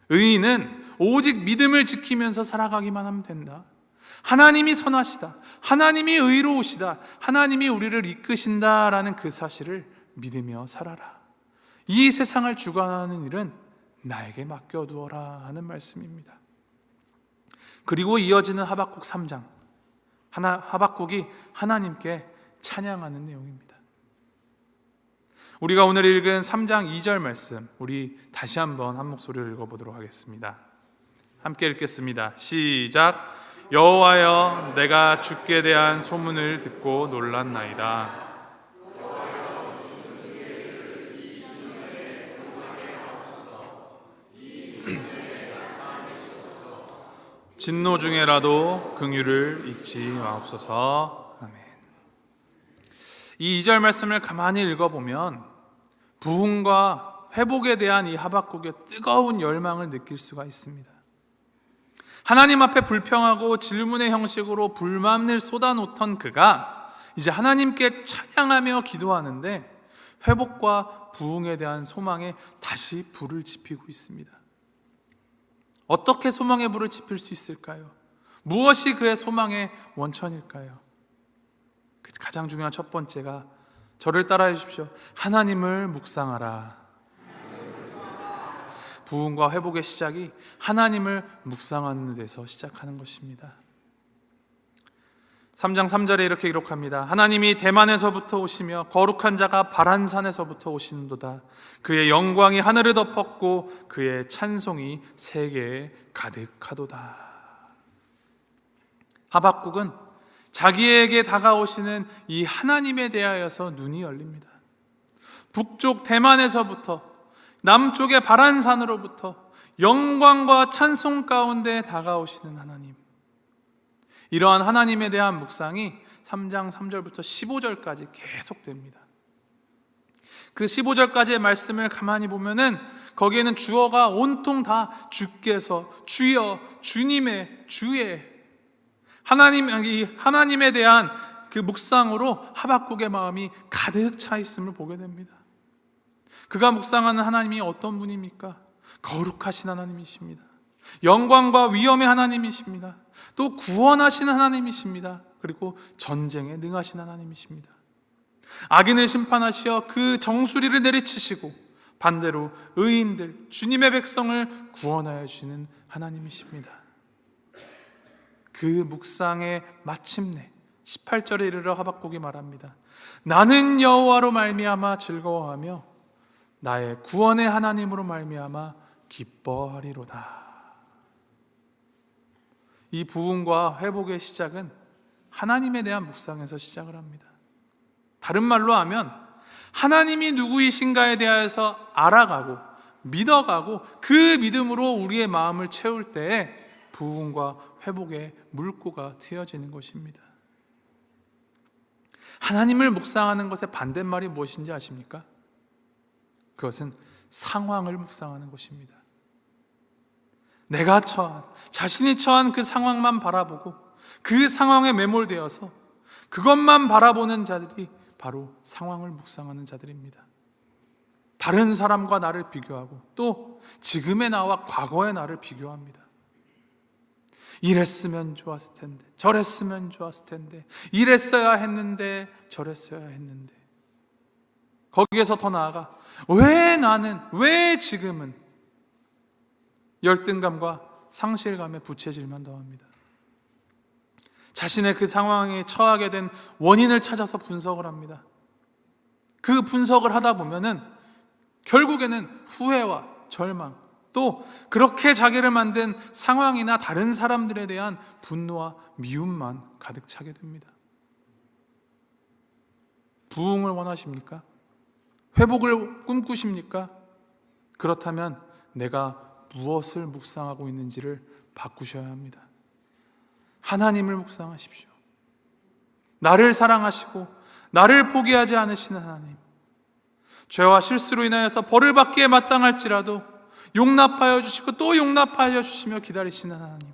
의인은 오직 믿음을 지키면서 살아가기만 하면 된다. 하나님이 선하시다, 하나님이 의로우시다, 하나님이 우리를 이끄신다라는 그 사실을 믿으며 살아라. 이 세상을 주관하는 일은 나에게 맡겨두어라 하는 말씀입니다. 그리고 이어지는 하박국 3장, 하박국이 하나님께 찬양하는 내용입니다. 우리가 오늘 읽은 3장 2절 말씀, 우리 다시 한번 한 목소리를 읽어보도록 하겠습니다. 함께 읽겠습니다. 시작. 여호와여, 내가 주께 대한 소문을 듣고 놀랐나이다. 진노 중에라도 긍휼을 잊지 마옵소서. 아멘. 이 2절 말씀을 가만히 읽어보면 부흥과 회복에 대한 이 하박국의 뜨거운 열망을 느낄 수가 있습니다. 하나님 앞에 불평하고 질문의 형식으로 불만을 쏟아놓던 그가 이제 하나님께 찬양하며 기도하는데 회복과 부흥에 대한 소망에 다시 불을 지피고 있습니다. 어떻게 소망의 불을 지필 수 있을까요? 무엇이 그의 소망의 원천일까요? 가장 중요한 첫 번째가, 저를 따라해 주십시오. 하나님을 묵상하라. 부흥과 회복의 시작이 하나님을 묵상하는 데서 시작하는 것입니다. 3장 3절에 이렇게 기록합니다. 하나님이 대만에서부터 오시며 거룩한 자가 바란산에서부터 오시는도다. 그의 영광이 하늘을 덮었고 그의 찬송이 세계에 가득하도다. 하박국은 자기에게 다가오시는 이 하나님에 대하여서 눈이 열립니다. 북쪽 대만에서부터 남쪽의 바란산으로부터 영광과 찬송 가운데 다가오시는 하나님, 이러한 하나님에 대한 묵상이 3장 3절부터 15절까지 계속됩니다. 그 15절까지의 말씀을 가만히 보면은 거기에는 주어가 온통 다 주께서, 주여, 주님의, 주의, 하나님에 대한 그 묵상으로 하박국의 마음이 가득 차 있음을 보게 됩니다. 그가 묵상하는 하나님이 어떤 분입니까? 거룩하신 하나님이십니다. 영광과 위엄의 하나님이십니다. 또 구원하시는 하나님이십니다. 그리고 전쟁에 능하신 하나님이십니다. 악인을 심판하시어 그 정수리를 내리치시고 반대로 의인들, 주님의 백성을 구원하여 주시는 하나님이십니다. 그 묵상의 마침내 18절에 이르러 하박국이 말합니다. 나는 여호와로 말미암아 즐거워하며 나의 구원의 하나님으로 말미암아 기뻐하리로다. 이 부흥과 회복의 시작은 하나님에 대한 묵상에서 시작을 합니다. 다른 말로 하면 하나님이 누구이신가에 대해서 알아가고 믿어가고 그 믿음으로 우리의 마음을 채울 때에 부흥과 회복의 물꼬가 트여지는 것입니다. 하나님을 묵상하는 것의 반대말이 무엇인지 아십니까? 그것은 상황을 묵상하는 것입니다. 내가 자신이 처한 그 상황만 바라보고 그 상황에 매몰되어서 그것만 바라보는 자들이 바로 상황을 묵상하는 자들입니다. 다른 사람과 나를 비교하고 또 지금의 나와 과거의 나를 비교합니다. 이랬으면 좋았을 텐데, 저랬으면 좋았을 텐데, 이랬어야 했는데, 저랬어야 했는데, 거기에서 더 나아가 왜 나는, 왜 지금은, 열등감과 상실감에 부채질만 더합니다. 자신의 그 상황에 처하게 된 원인을 찾아서 분석을 합니다. 그 분석을 하다 보면은 결국에는 후회와 절망, 또 그렇게 자기를 만든 상황이나 다른 사람들에 대한 분노와 미움만 가득 차게 됩니다. 부흥을 원하십니까? 회복을 꿈꾸십니까? 그렇다면 내가 무엇을 묵상하고 있는지를 바꾸셔야 합니다. 하나님을 묵상하십시오. 나를 사랑하시고 나를 포기하지 않으시는 하나님, 죄와 실수로 인하여서 벌을 받기에 마땅할지라도 용납하여 주시고 또 용납하여 주시며 기다리시는 하나님.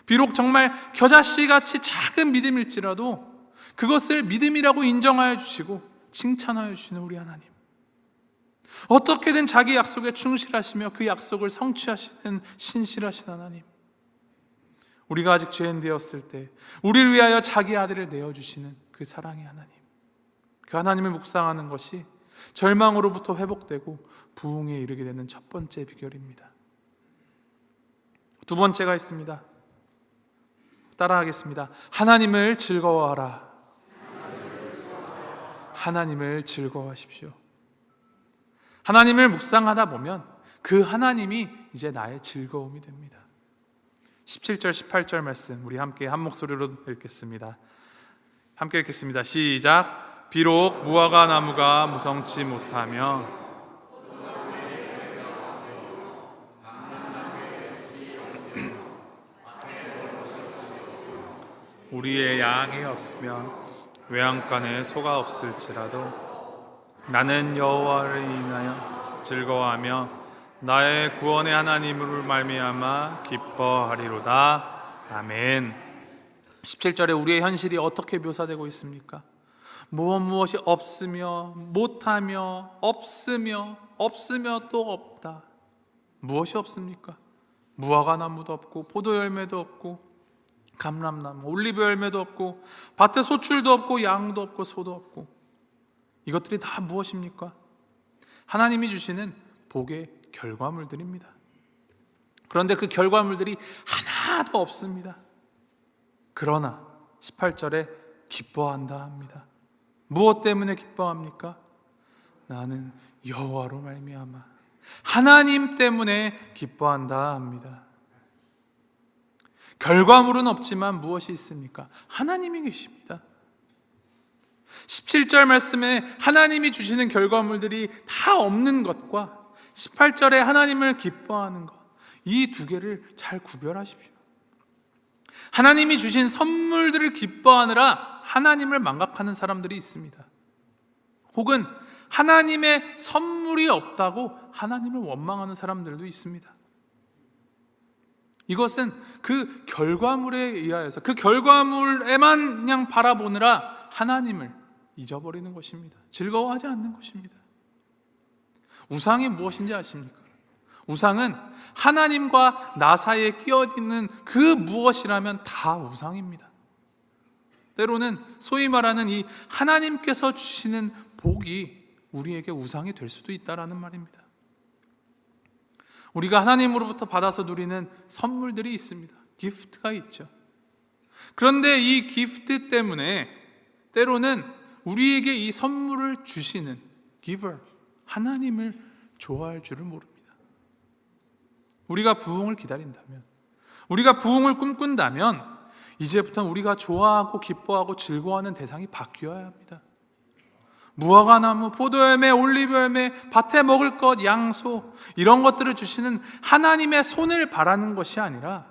비록 정말 겨자씨같이 작은 믿음일지라도 그것을 믿음이라고 인정하여 주시고 칭찬하여 주시는 우리 하나님. 어떻게든 자기 약속에 충실하시며 그 약속을 성취하시는 신실하신 하나님. 우리가 아직 죄인 되었을 때 우리를 위하여 자기 아들을 내어주시는 그 사랑의 하나님. 그 하나님을 묵상하는 것이 절망으로부터 회복되고 부흥에 이르게 되는 첫 번째 비결입니다. 두 번째가 있습니다. 따라하겠습니다. 하나님을 즐거워하라. 하나님을 즐거워하십시오. 하나님을 묵상하다 보면 그 하나님이 이제 나의 즐거움이 됩니다. 17절 18절 말씀 우리 함께 한 목소리로 읽겠습니다. 함께 읽겠습니다. 시작. 비록 무화과 나무가 무성치 못하며 우리의 양이 없으며 외양간에 소가 없을지라도 나는 여호와를 인하여 즐거워하며 나의 구원의 하나님으로 말미암아 기뻐하리로다. 아멘. 17절에 우리의 현실이 어떻게 묘사되고 있습니까? 무엇이 없으며 못하며 없으며 또 없다. 무엇이 없습니까? 무화과 나무도 없고 포도 열매도 없고 감람나무, 올리브 열매도 없고 밭에 소출도 없고 양도 없고 소도 없고 이것들이 다 무엇입니까? 하나님이 주시는 복의 결과물들입니다. 그런데 그 결과물들이 하나도 없습니다. 그러나 18절에 기뻐한다 합니다. 무엇 때문에 기뻐합니까? 나는 여호와로 말미암아 하나님 때문에 기뻐한다 합니다. 결과물은 없지만 무엇이 있습니까? 하나님이 계십니다. 17절 말씀에 하나님이 주시는 결과물들이 다 없는 것과 18절에 하나님을 기뻐하는 것, 이 두 개를 잘 구별하십시오. 하나님이 주신 선물들을 기뻐하느라 하나님을 망각하는 사람들이 있습니다. 혹은 하나님의 선물이 없다고 하나님을 원망하는 사람들도 있습니다. 이것은 그 결과물에 의하여서 그 결과물에만 그냥 바라보느라 하나님을 잊어버리는 것입니다. 즐거워하지 않는 것입니다. 우상이 무엇인지 아십니까? 우상은 하나님과 나 사이에 끼어있는 그 무엇이라면 다 우상입니다. 때로는 소위 말하는 이 하나님께서 주시는 복이 우리에게 우상이 될 수도 있다라는 말입니다. 우리가 하나님으로부터 받아서 누리는 선물들이 있습니다. 기프트가 있죠. 그런데 이 기프트 때문에 때로는 우리에게 이 선물을 주시는 giver, 하나님을 좋아할 줄을 모릅니다. 우리가 부흥을 기다린다면, 우리가 부흥을 꿈꾼다면 이제부터 우리가 좋아하고 기뻐하고 즐거워하는 대상이 바뀌어야 합니다. 무화과나무, 포도열매, 올리브열매, 밭에 먹을 것, 양소 이런 것들을 주시는 하나님의 손을 바라는 것이 아니라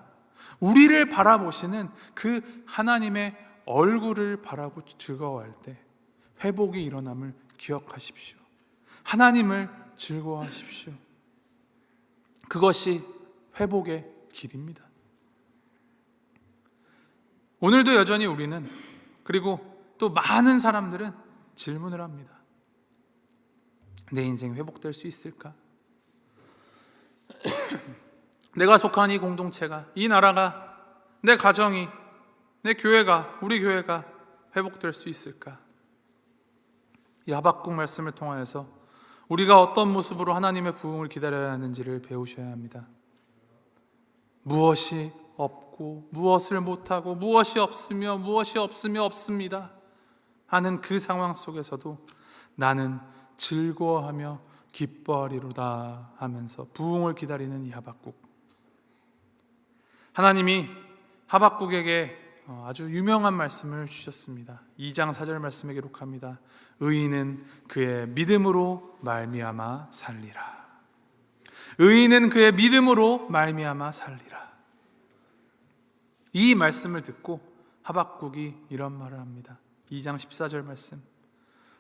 우리를 바라보시는 그 하나님의 얼굴을 바라고 즐거워할 때 회복이 일어남을 기억하십시오. 하나님을 즐거워하십시오. 그것이 회복의 길입니다. 오늘도 여전히 우리는, 그리고 또 많은 사람들은 질문을 합니다. 내 인생 회복될 수 있을까? 내가 속한 이 공동체가, 이 나라가, 내 가정이, 내 교회가, 우리 교회가 회복될 수 있을까? 이 하박국 말씀을 통하여서 우리가 어떤 모습으로 하나님의 부흥을 기다려야 하는지를 배우셔야 합니다. 무엇이 없고 무엇을 못하고 무엇이 없으며 없습니다 하는 그 상황 속에서도 나는 즐거워하며 기뻐하리로다 하면서 부흥을 기다리는 이 하박국. 하나님이 하박국에게 아주 유명한 말씀을 주셨습니다. 2장 4절 말씀에 기록합니다. 의인은 그의 믿음으로 말미암아 살리라. 의인은 그의 믿음으로 말미암아 살리라. 이 말씀을 듣고 하박국이 이런 말을 합니다. 2장 14절 말씀.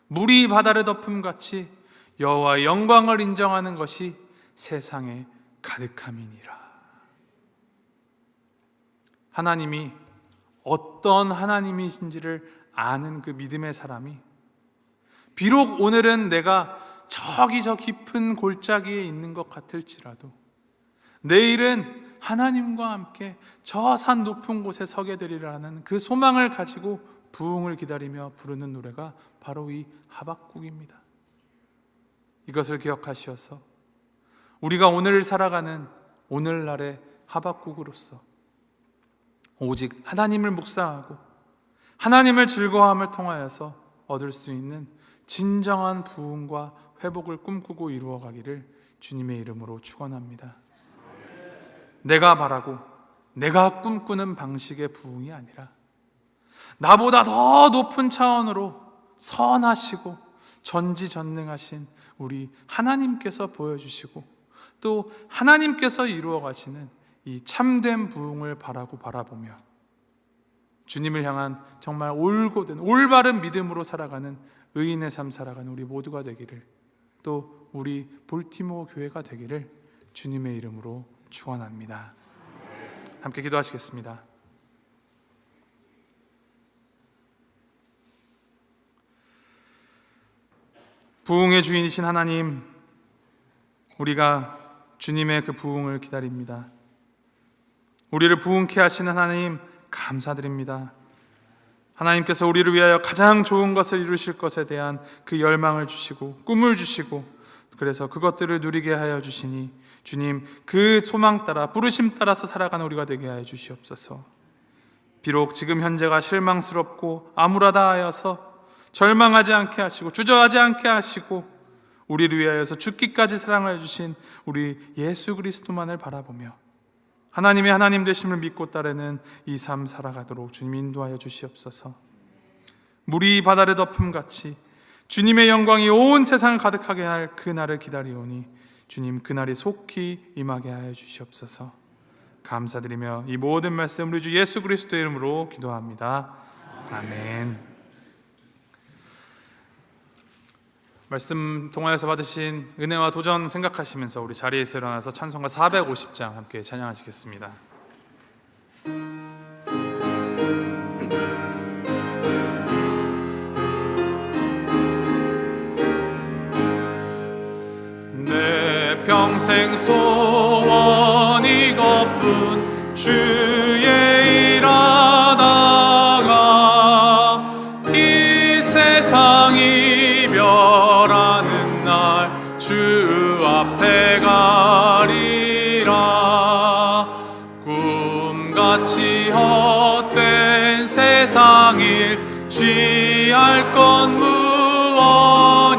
물이 바다를 덮음같이 여호와의 영광을 인정하는 것이 세상에 가득함이니라. 하나님이 어떤 하나님이신지를 아는 그 믿음의 사람이, 비록 오늘은 내가 저기 저 깊은 골짜기에 있는 것 같을지라도 내일은 하나님과 함께 저 산 높은 곳에 서게 되리라는 그 소망을 가지고 부흥을 기다리며 부르는 노래가 바로 이 하박국입니다. 이것을 기억하시어서 우리가 오늘 살아가는 오늘날의 하박국으로서 오직 하나님을 묵상하고 하나님을 즐거워함을 통하여서 얻을 수 있는 진정한 부흥과 회복을 꿈꾸고 이루어가기를 주님의 이름으로 축원합니다. 내가 바라고 내가 꿈꾸는 방식의 부흥이 아니라 나보다 더 높은 차원으로 선하시고 전지전능하신 우리 하나님께서 보여주시고 또 하나님께서 이루어 가시는 이 참된 부흥을 바라보며 주님을 향한 정말 올곧은 올바른 믿음으로 살아가는 의인의 삶 살아가는 우리 모두가 되기를, 또 우리 볼티모어 교회가 되기를 주님의 이름으로 축원합니다. 함께 기도하시겠습니다. 부흥의 주인이신 하나님, 우리가 주님의 그 부흥을 기다립니다. 우리를 부흥케 하시는 하나님 감사드립니다. 하나님께서 우리를 위하여 가장 좋은 것을 이루실 것에 대한 그 열망을 주시고 꿈을 주시고 그래서 그것들을 누리게 하여 주시니 주님, 그 소망 따라 부르심 따라서 살아가는 우리가 되게 하여 주시옵소서. 비록 지금 현재가 실망스럽고 암울하다 하여서 절망하지 않게 하시고 주저하지 않게 하시고 우리를 위하여서 죽기까지 사랑하여 주신 우리 예수 그리스도만을 바라보며 하나님의 하나님 되심을 믿고 따르는 이 삶 살아가도록 주님 인도하여 주시옵소서. 물이 바다를 덮음같이 주님의 영광이 온 세상을 가득하게 할 그날을 기다리오니 주님, 그날이 속히 임하게 하여 주시옵소서. 감사드리며 이 모든 말씀 우리 주 예수 그리스도의 이름으로 기도합니다. 아멘. 말씀 통하여서 받으신 은혜와 도전 생각하시면서 우리 자리에서 일어나서 찬송가 450장 함께 찬양하시겠습니다. 내 평생 소원 이것뿐, 주의 일하다가 이 세상 이별하는 날 주 앞에 가리라. 꿈같이 헛된 세상 일 취할 건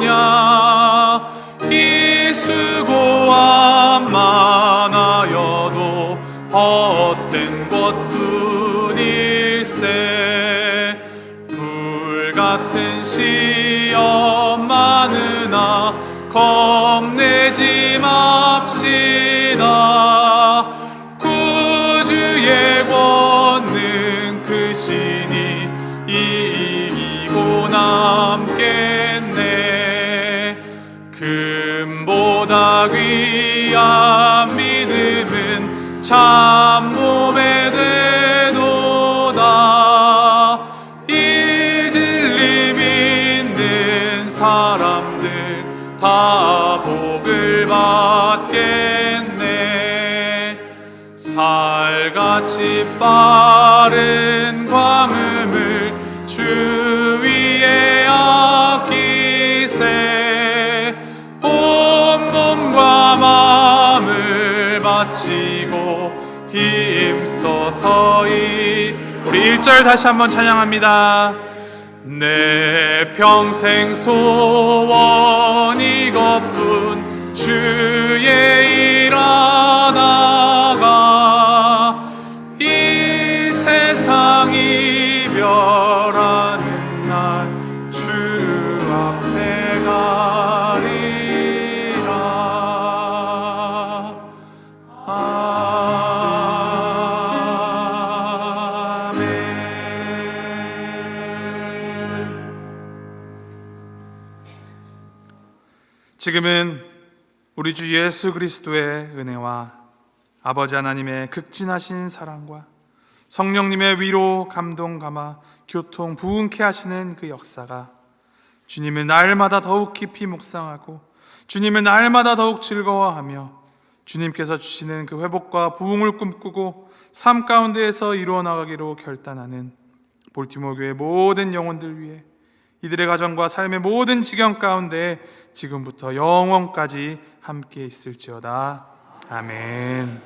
무엇냐. 이 수고함 많아여도 헛된 것뿐일세. 불같은 시험 많으나 겁내지 맙시다. 구주의 권능 크시니 이기고 남겠네. 금보다 귀한 믿음은 참 몸에 되도다. 이 진리 믿는 사람들 다 복을 받겠네. 살같이 빠른 광음을 주 위에 아끼세. 온 몸과 마음을 바치고 힘써 서이. 우리 1절 다시 한번 찬양합니다. 내 평생 소원 이것뿐, 주의 일하다가 이 세상 이별하는 날 주 앞에 가리라. 지금은 우리 주 예수 그리스도의 은혜와 아버지 하나님의 극진하신 사랑과 성령님의 위로, 감동, 감화, 교통, 부흥케 하시는 그 역사가 주님을 날마다 더욱 깊이 묵상하고 주님을 날마다 더욱 즐거워하며 주님께서 주시는 그 회복과 부흥을 꿈꾸고 삶 가운데에서 이루어 나가기로 결단하는 볼티모어 교회 모든 영혼들 위해 이들의 가정과 삶의 모든 지경 가운데 지금부터 영원까지 함께 있을지어다. 아멘.